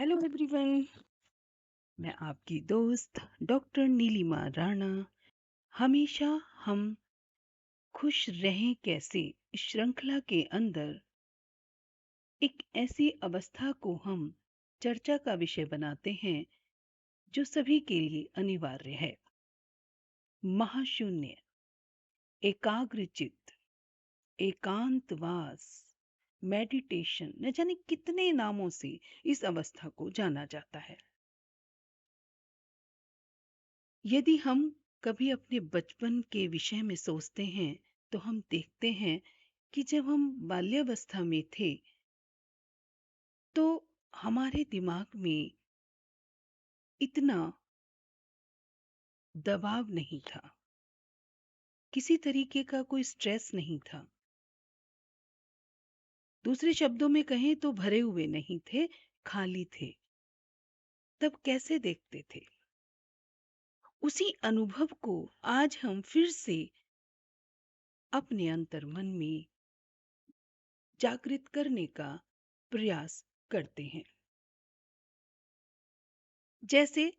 Hello everyone. मैं आपकी दोस्त डॉक्टर नीलिमा राणा। हमेशा हम खुश रहें कैसे इस श्रृंखला के अंदर एक ऐसी अवस्था को हम चर्चा का विषय बनाते हैं जो सभी के लिए अनिवार्य है। महाशून्य, एकाग्र चित्त, एकांतवास, मेडिटेशन, न जाने कितने नामों से इस अवस्था को जाना जाता है। यदि हम कभी अपने बचपन के विषय में सोचते हैं तो हम देखते हैं कि जब हम बाल्यावस्था में थे तो हमारे दिमाग में इतना दबाव नहीं था, किसी तरीके का कोई स्ट्रेस नहीं था। दूसरे शब्दों में कहें तो भरे हुए नहीं थे, खाली थे। तब कैसे देखते थे? उसी अनुभव को आज हम फिर से अपने अंतर्मन में जागृत करने का प्रयास करते हैं। जैसे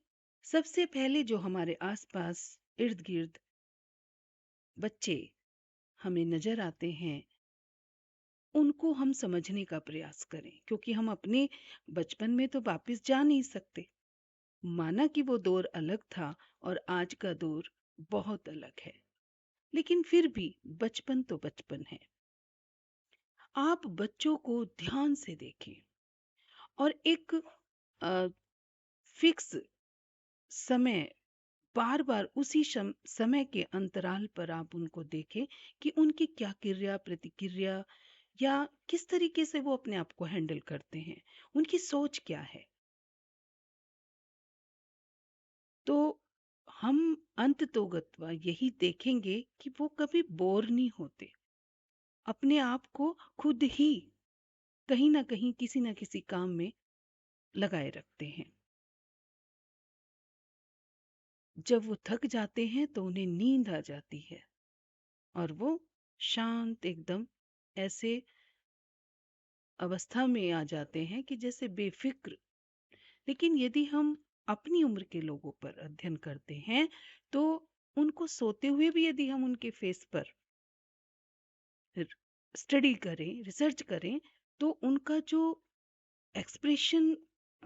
सबसे पहले जो हमारे आसपास इर्द गिर्द बच्चे हमें नजर आते हैं उनको हम समझने का प्रयास करें, क्योंकि हम अपने बचपन में तो वापस जा नहीं सकते। माना कि वो दौर अलग था और आज का दौर बहुत अलग है, लेकिन फिर भी बचपन तो बचपन है। आप बच्चों को ध्यान से देखें और एक फिक्स समय, बार बार उसी समय के अंतराल पर आप उनको देखें कि उनकी क्या क्रिया प्रतिक्रिया या किस तरीके से वो अपने आप को हैंडल करते हैं, उनकी सोच क्या है। तो हम अंततोगत्वा यही देखेंगे कि वो कभी बोर नहीं होते, अपने आप को खुद ही कहीं ना कहीं किसी ना किसी काम में लगाए रखते हैं। जब वो थक जाते हैं तो उन्हें नींद आ जाती है और वो शांत एकदम ऐसे अवस्था में आ जाते हैं कि जैसे बेफिक्र। लेकिन यदि हम अपनी उम्र के लोगों पर अध्ययन करते हैं तो उनको सोते हुए भी यदि हम उनके फेस पर स्टडी करें, रिसर्च करें, तो उनका जो एक्सप्रेशन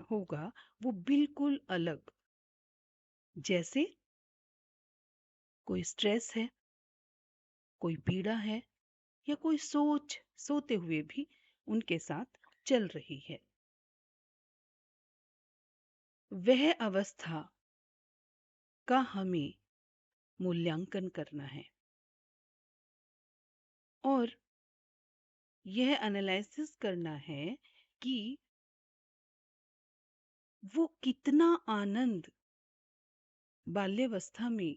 होगा वो बिल्कुल अलग, जैसे कोई स्ट्रेस है, कोई पीड़ा है या कोई सोच सोते हुए भी उनके साथ चल रही है। वह अवस्था का हमें मूल्यांकन करना है और यह एनालिसिस करना है कि वो कितना आनंद बाल्यावस्था में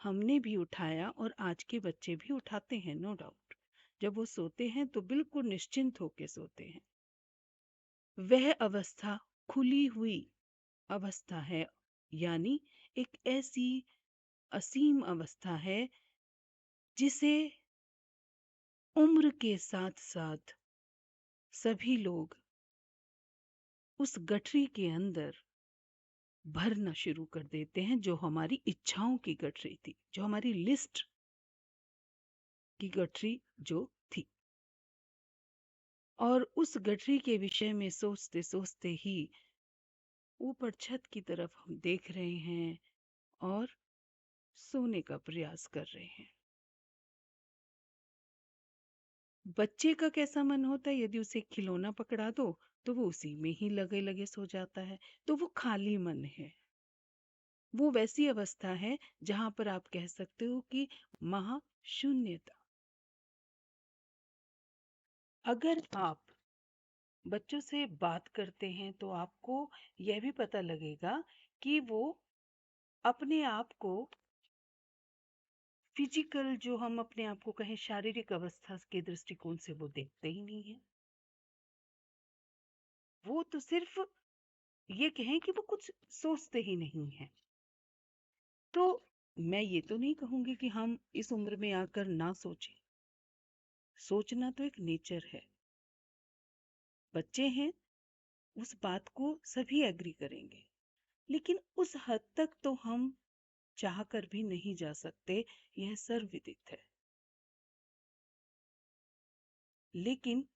हमने भी उठाया और आज के बच्चे भी उठाते हैं, नो डाउट। जब वो सोते हैं तो बिल्कुल निश्चिंत होकर सोते हैं। वह अवस्था खुली हुई अवस्था है, यानी एक ऐसी असीम अवस्था है जिसे उम्र के साथ साथ सभी लोग उस गठरी के अंदर भरना शुरू कर देते हैं, जो हमारी इच्छाओं की गठरी थी, जो हमारी लिस्ट की गठरी जो थी। और उस गठरी के विषय में सोचते सोचते ही ऊपर छत की तरफ हम देख रहे हैं और सोने का प्रयास कर रहे हैं। बच्चे का कैसा मन होता है, यदि उसे खिलौना पकड़ा दो तो वो उसी में ही लगे लगे सो जाता है। तो वो खाली मन है। वो वैसी अवस्था है जहां पर आप कह सकते हो कि महाशून्यता। अगर आप बच्चों से बात करते हैं तो आपको यह भी पता लगेगा कि वो अपने आप को फिजिकल, जो हम अपने आप को कहें शारीरिक अवस्था के दृष्टिकोण से वो देखते ही नहीं है। वो तो सिर्फ ये कहें कि वो कुछ सोचते ही नहीं है। तो मैं ये तो नहीं कहूंगी कि हम इस उम्र में आकर ना सोचें। सोचना तो एक नेचर है। बच्चे हैं, उस बात को सभी एग्री करेंगे, लेकिन उस हद तक तो हम चाह कर भी नहीं जा सकते, यह सर्वविदित है। लेकिन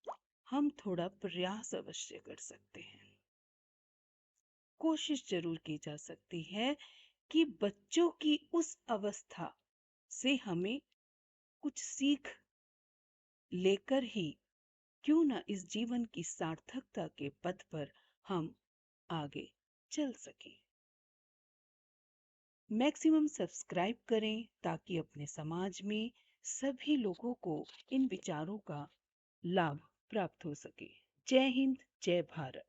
हम थोड़ा प्रयास अवश्य कर सकते हैं। कोशिश जरूर की जा सकती है कि बच्चों की उस अवस्था से हमें कुछ सीख लेकर ही क्यों ना इस जीवन की सार्थकता के पथ पर हम आगे चल सकें। मैक्सिमम सब्सक्राइब करें ताकि अपने समाज में सभी लोगों को इन विचारों का लाभ प्राप्त हो सके। जय हिंद, जय भारत।